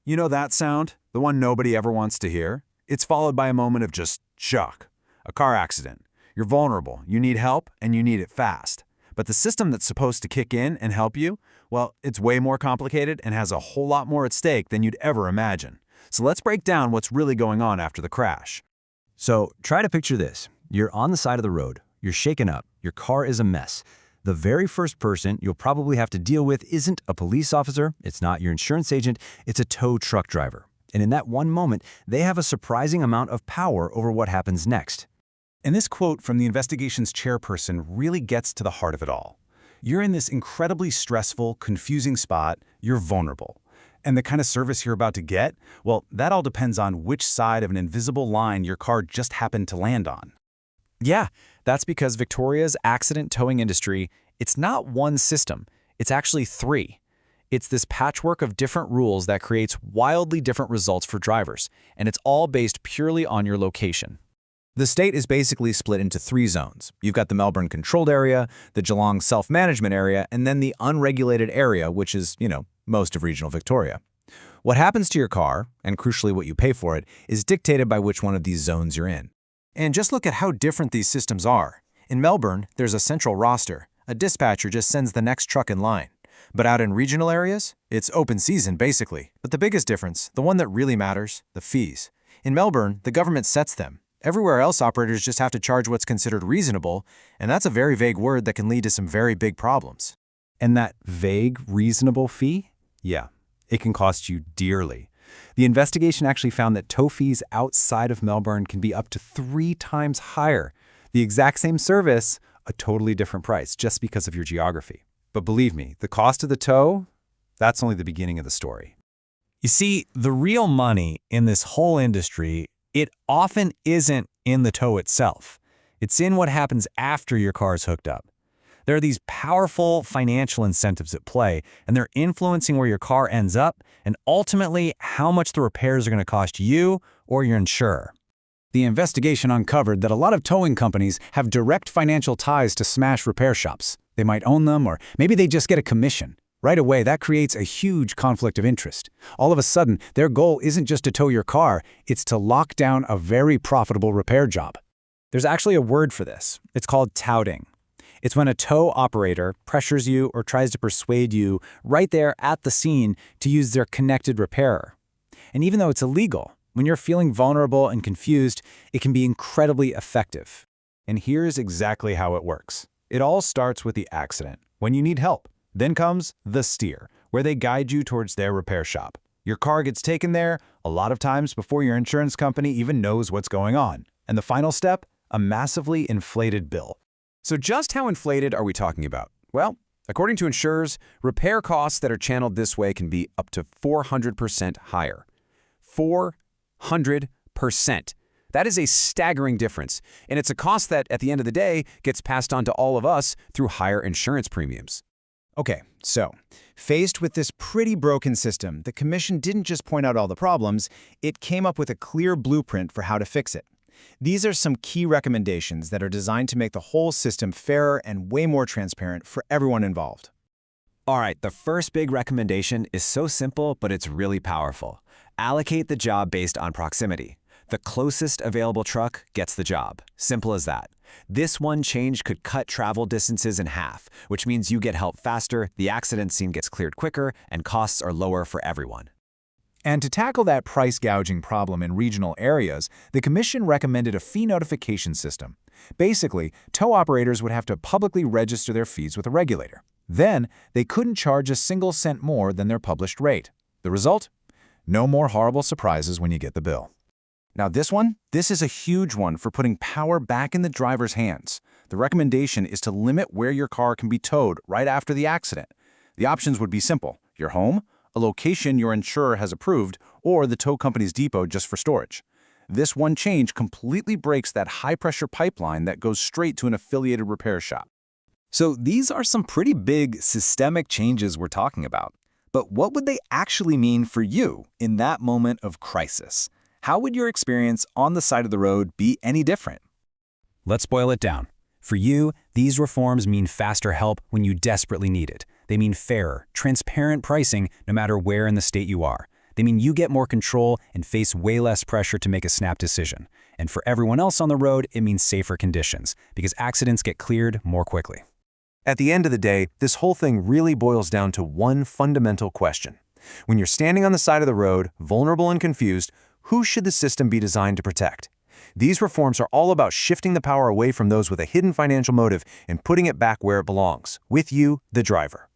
You know that sound? The one nobody ever wants to hear? It's followed by a moment of just shock. A car accident. You're vulnerable, you need help, and you need it fast. But the system that's supposed to kick in and help you, well, it's way more complicated and has a whole lot more at stake than you'd ever imagine. So let's break down what's really going on after the crash. So try to picture this. You're on the side of the road. You're shaken up. Your car is a mess. The very first person you'll probably have to deal with isn't a police officer, it's not your insurance agent, it's a tow truck driver. And in that one moment, they have a surprising amount of power over what happens next. And this quote from the investigation's chairperson really gets to the heart of it all. You're in this incredibly stressful, confusing spot, you're vulnerable. And the kind of service you're about to get, well, that all depends on which side of an invisible line your car just happened to land on. Yeah, that's because Victoria's accident towing industry, it's not one system, it's actually three. It's this patchwork of different rules that creates wildly different results for drivers, and it's all based purely on your location. The state is basically split into three zones. You've got the Melbourne controlled area, the Geelong self-management area, and then the unregulated area, which is, most of regional Victoria. What happens to your car, and crucially what you pay for it, is dictated by which one of these zones you're in. And just look at how different these systems are. In Melbourne, there's a central roster. A dispatcher just sends the next truck in line. But out in regional areas, it's open season, basically. But the biggest difference, the one that really matters, the fees. In Melbourne, the government sets them. Everywhere else, operators just have to charge what's considered reasonable, and that's a very vague word that can lead to some very big problems. And that vague, reasonable fee? Yeah, it can cost you dearly. The investigation actually found that tow fees outside of Melbourne can be up to 3 times higher. The exact same service, a totally different price, just because of your geography. But believe me, the cost of the tow, that's only the beginning of the story. You see, the real money in this whole industry, it often isn't in the tow itself. It's in what happens after your car is hooked up. There are these powerful financial incentives at play, and they're influencing where your car ends up and ultimately how much the repairs are going to cost you or your insurer. The investigation uncovered that a lot of towing companies have direct financial ties to smash repair shops. They might own them, or maybe they just get a commission. Right away, that creates a huge conflict of interest. All of a sudden, their goal isn't just to tow your car, it's to lock down a very profitable repair job. There's actually a word for this. It's called touting. It's when a tow operator pressures you or tries to persuade you right there at the scene to use their connected repairer. And even though it's illegal, when you're feeling vulnerable and confused, it can be incredibly effective. And here's exactly how it works. It all starts with the accident, when you need help. Then comes the steer, where they guide you towards their repair shop. Your car gets taken there, a lot of times before your insurance company even knows what's going on. And the final step? A massively inflated bill. So just how inflated are we talking about? Well, according to insurers, repair costs that are channeled this way can be up to 400% higher. 400%. That is a staggering difference, and it's a cost that, at the end of the day, gets passed on to all of us through higher insurance premiums. Okay, so, faced with this pretty broken system, the Commission didn't just point out all the problems, it came up with a clear blueprint for how to fix it. These are some key recommendations that are designed to make the whole system fairer and way more transparent for everyone involved. All right, the first big recommendation is so simple, but it's really powerful. Allocate the job based on proximity. The closest available truck gets the job. Simple as that. This one change could cut travel distances in half, which means you get help faster, the accident scene gets cleared quicker, and costs are lower for everyone. And to tackle that price gouging problem in regional areas, the Commission recommended a fee notification system. Basically, tow operators would have to publicly register their fees with a regulator. Then, they couldn't charge a single cent more than their published rate. The result? No more horrible surprises when you get the bill. Now this is a huge one for putting power back in the driver's hands. The recommendation is to limit where your car can be towed right after the accident. The options would be simple: your home, a location your insurer has approved, or the tow company's depot just for storage. This one change completely breaks that high-pressure pipeline that goes straight to an affiliated repair shop. So these are some pretty big systemic changes we're talking about. But what would they actually mean for you in that moment of crisis? How would your experience on the side of the road be any different? Let's boil it down. For you, these reforms mean faster help when you desperately need it. They mean fairer, transparent pricing no matter where in the state you are. They mean you get more control and face way less pressure to make a snap decision. And for everyone else on the road, it means safer conditions, because accidents get cleared more quickly. At the end of the day, this whole thing really boils down to one fundamental question. When you're standing on the side of the road, vulnerable and confused, who should the system be designed to protect? These reforms are all about shifting the power away from those with a hidden financial motive and putting it back where it belongs, with you, the driver.